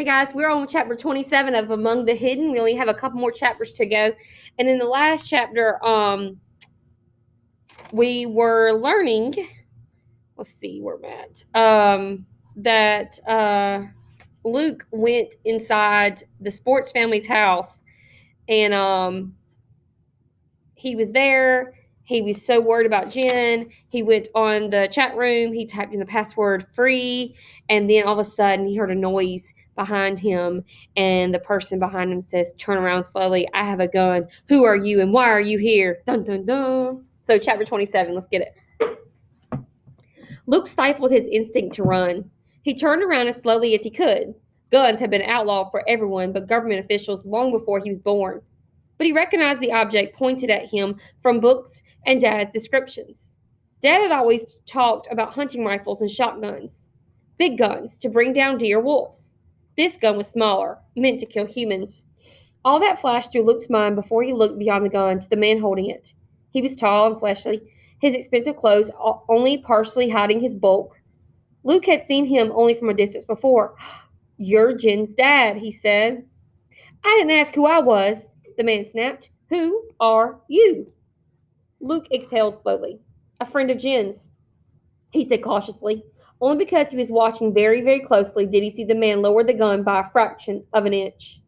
Hey guys, we're on chapter 27 of Among the Hidden. We only have a couple more chapters to go. And in the last chapter, we were learning, let's see where we're at, that Luke went inside the sports family's house and he was there. He was so worried about Jen. He went on the chat room. He typed in the password free. And then all of a sudden, he heard a noise behind him. And the person behind him says, "Turn around slowly. I have a gun. Who are you and why are you here?" Dun, dun, dun. So, chapter 27, let's get it. Luke stifled his instinct to run. He turned around as slowly as he could. Guns had been outlawed for everyone but government officials long before he was born. But he recognized the object pointed at him from books and Dad's descriptions. Dad had always talked about hunting rifles and shotguns, big guns to bring down deer or wolves. This gun was smaller, meant to kill humans. All that flashed through Luke's mind before he looked beyond the gun to the man holding it. He was tall and fleshy, his expensive clothes only partially hiding his bulk. Luke had seen him only from a distance before. "You're Jen's dad," he said. "I didn't ask who I was," the man snapped. "Who are you?" Luke exhaled slowly. "A friend of Jen's," he said cautiously. Only because he was watching very, very closely did he see the man lower the gun by a fraction of an inch.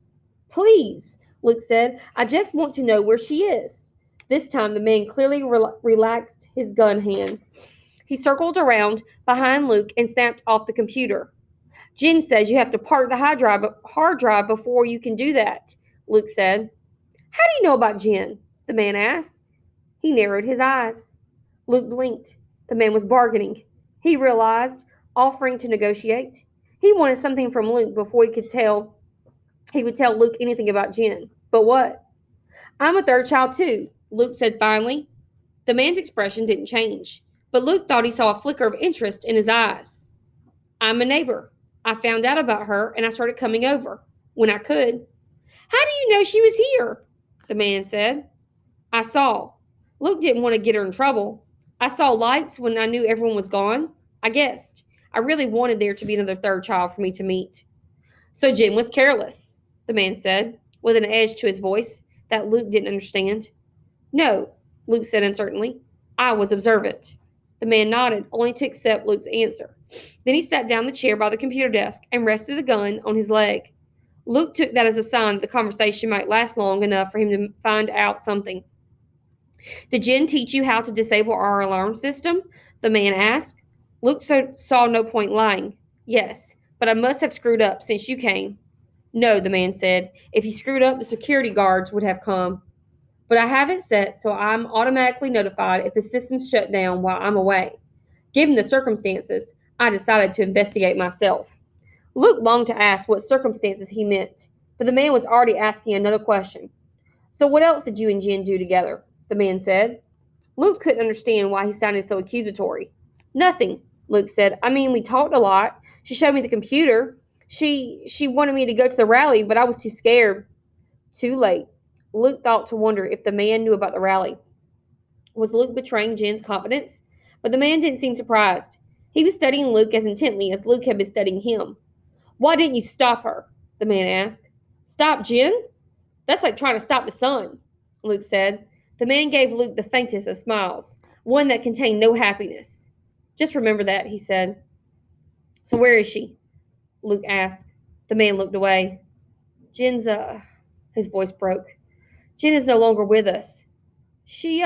"Please," Luke said, "I just want to know where she is." This time the man clearly relaxed his gun hand. He circled around behind Luke and snapped off the computer. "Jen says you have to park the hard drive before you can do that," Luke said. "How do you know about Jen?" the man asked. He narrowed his eyes. Luke blinked. The man was bargaining. He realized, offering to negotiate. He wanted something from Luke before he would tell Luke anything about Jen. But what? "I'm a third child too," Luke said finally. The man's expression didn't change, but Luke thought he saw a flicker of interest in his eyes. "I'm a neighbor. I found out about her and I started coming over when I could." "How do you know she was here?" the man said. "I saw. Luke didn't want to get her in trouble. I saw lights when I knew everyone was gone. I guessed. I really wanted there to be another third child for me to meet." "So Jen was careless," the man said, with an edge to his voice that Luke didn't understand. "No," Luke said uncertainly. "I was observant." The man nodded, only to accept Luke's answer. Then he sat down in the chair by the computer desk and rested the gun on his leg. Luke took that as a sign that the conversation might last long enough for him to find out something. "Did Jen teach you how to disable our alarm system?" the man asked. Luke saw no point lying. "Yes, but I must have screwed up since you came." "No," the man said. "If you screwed up, the security guards would have come. But I have it set so I'm automatically notified if the system's shut down while I'm away. Given the circumstances, I decided to investigate myself." Luke longed to ask what circumstances he meant, but the man was already asking another question. "So what else did you and Jen do together?" the man said. Luke couldn't understand why he sounded so accusatory. "Nothing," Luke said. "I mean, we talked a lot. She showed me the computer. She wanted me to go to the rally, but I was too scared." Too late. Luke thought to wonder if the man knew about the rally. Was Luke betraying Jen's confidence? But the man didn't seem surprised. He was studying Luke as intently as Luke had been studying him. "Why didn't you stop her?" the man asked. "Stop Jen? That's like trying to stop the sun," Luke said. The man gave Luke the faintest of smiles, one that contained no happiness. "Just remember that," he said. "So where is she?" Luke asked. The man looked away. "Jen's, his voice broke. "Jen is no longer with us. She,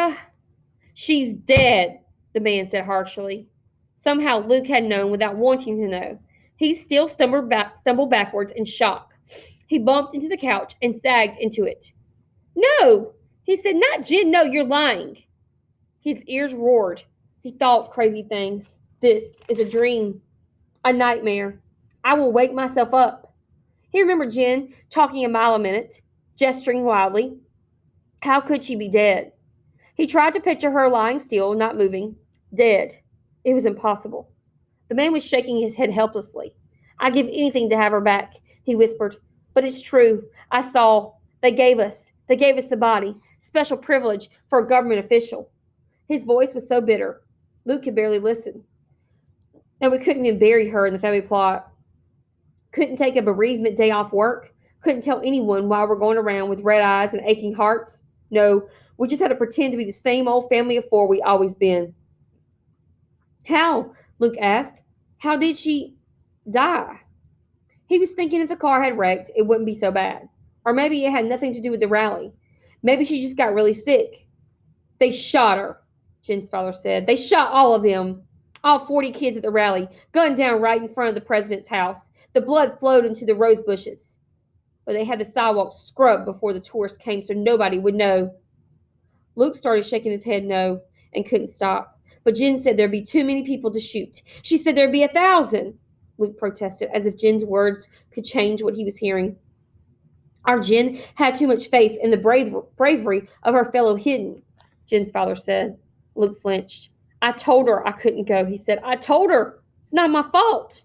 She's dead," the man said harshly. Somehow Luke had known without wanting to know. He still stumbled backwards in shock. He bumped into the couch and sagged into it. "No," he said, "not Jen. No, you're lying." His ears roared. He thought crazy things. This is a dream, a nightmare. I will wake myself up. He remembered Jen talking a mile a minute, gesturing wildly. How could she be dead? He tried to picture her lying still, not moving. Dead. It was impossible. The man was shaking his head helplessly. "I'd give anything to have her back," he whispered. "But it's true. I saw. They gave us the body. Special privilege for a government official." His voice was so bitter. Luke could barely listen. "And we couldn't even bury her in the family plot." Couldn't take a bereavement day off work. Couldn't tell anyone why we're going around with red eyes and aching hearts. No, we just had to pretend to be the same old family of four we always been. How? Luke asked. How did she die? He was thinking if the car had wrecked, it wouldn't be so bad. Or maybe it had nothing to do with the rally. Maybe she just got really sick. They shot her, Jen's father said. They shot all of them. All 40 kids at the rally, gunned down right in front of the president's house. The blood flowed into the rose bushes. But they had the sidewalk scrubbed before the tourists came so nobody would know. Luke started shaking his head no and couldn't stop. But Jen said there'd be too many people to shoot. She said there'd be 1,000. Luke protested, as if Jen's words could change what he was hearing. Our Jen had too much faith in the bravery of her fellow hidden, Jen's father said. Luke flinched. I told her I couldn't go, he said. I told her. It's not my fault.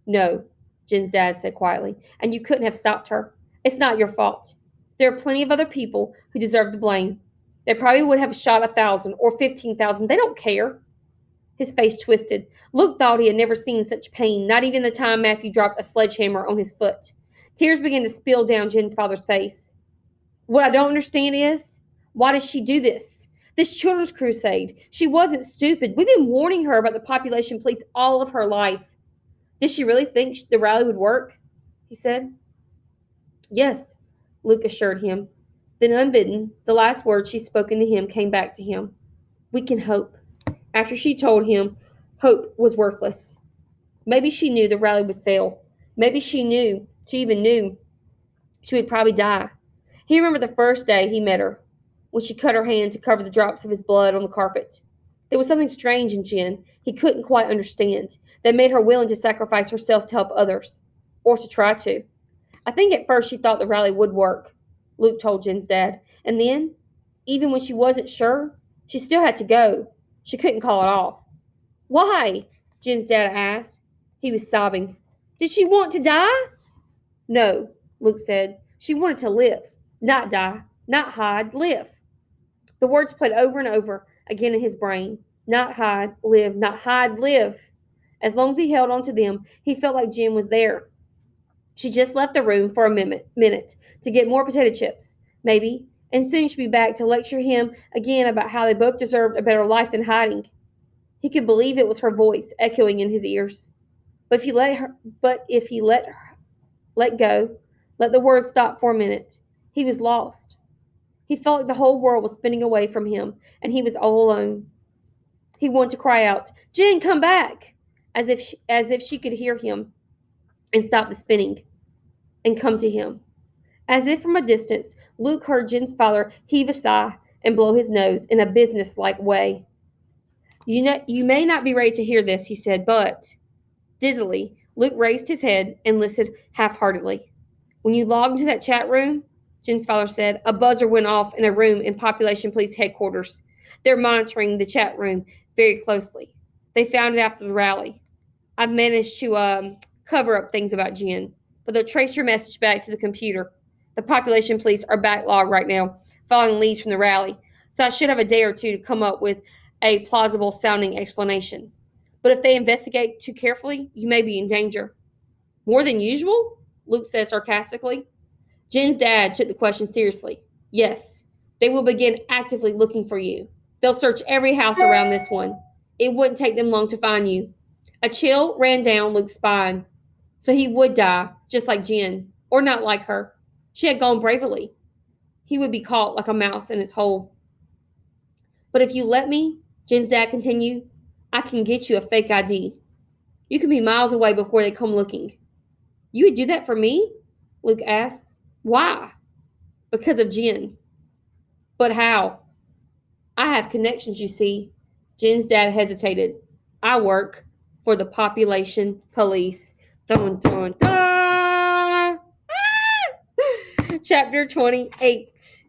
No, Jen's dad said quietly, and you couldn't have stopped her. It's not your fault. There are plenty of other people who deserve the blame. They probably would have shot 1,000 or 15,000. They don't care. His face twisted. Luke thought he had never seen such pain, not even the time Matthew dropped a sledgehammer on his foot. Tears began to spill down Jen's father's face. What I don't understand is, why does she do this? This children's crusade. She wasn't stupid. We've been warning her about the population police all of her life. Did she really think the rally would work? He said. Yes, Luke assured him. Then unbidden, the last words she'd spoken to him came back to him. We can hope. After she told him hope was worthless. Maybe she knew the rally would fail. Maybe she even knew she would probably die. He remembered the first day he met her, when she cut her hand to cover the drops of his blood on the carpet. There was something strange in Jen he couldn't quite understand that made her willing to sacrifice herself to help others, or to try to. I think at first she thought the rally would work, Luke told Jen's dad. And then, even when she wasn't sure, she still had to go. She couldn't call it off. Why? Jen's dad asked. He was sobbing. Did she want to die? No, Luke said. She wanted to live, not die, not hide, live. The words played over and over again in his brain. Not hide, live, not hide, live. As long as he held on to them, he felt like Jen was there. She just left the room for a minute to get more potato chips, maybe, and soon she'd be back to lecture him again about how they both deserved a better life than hiding. He could believe it was her voice echoing in his ears. But if he let go, let the words stop for a minute, he was lost. He felt like the whole world was spinning away from him, and he was all alone. He wanted to cry out, Jen, come back, as if she could hear him and stop the spinning and come to him. As if from a distance, Luke heard Jen's father heave a sigh and blow his nose in a businesslike way. You may not be ready to hear this, he said, but... Dizzily, Luke raised his head and listened half-heartedly. When you logged into that chat room, Jen's father said, a buzzer went off in a room in Population Police headquarters. They're monitoring the chat room very closely. They found it after the rally. I've managed to cover up things about Jen, but they'll trace your message back to the computer. The Population Police are backlogged right now, following leads from the rally, so I should have a day or two to come up with a plausible-sounding explanation. But if they investigate too carefully, you may be in danger. More than usual? Luke said sarcastically. Jen's dad took the question seriously. Yes, they will begin actively looking for you. They'll search every house around this one. It wouldn't take them long to find you. A chill ran down Luke's spine. So he would die, just like Jen, or not like her. She had gone bravely. He would be caught like a mouse in his hole. But if you let me, Jen's dad continued, I can get you a fake ID. You can be miles away before they come looking. You would do that for me? Luke asked. Why? Because of Jen. But how? I have connections, you see. Jen's dad hesitated. I work for the Population Police. Dun, dun, dun. Chapter 28.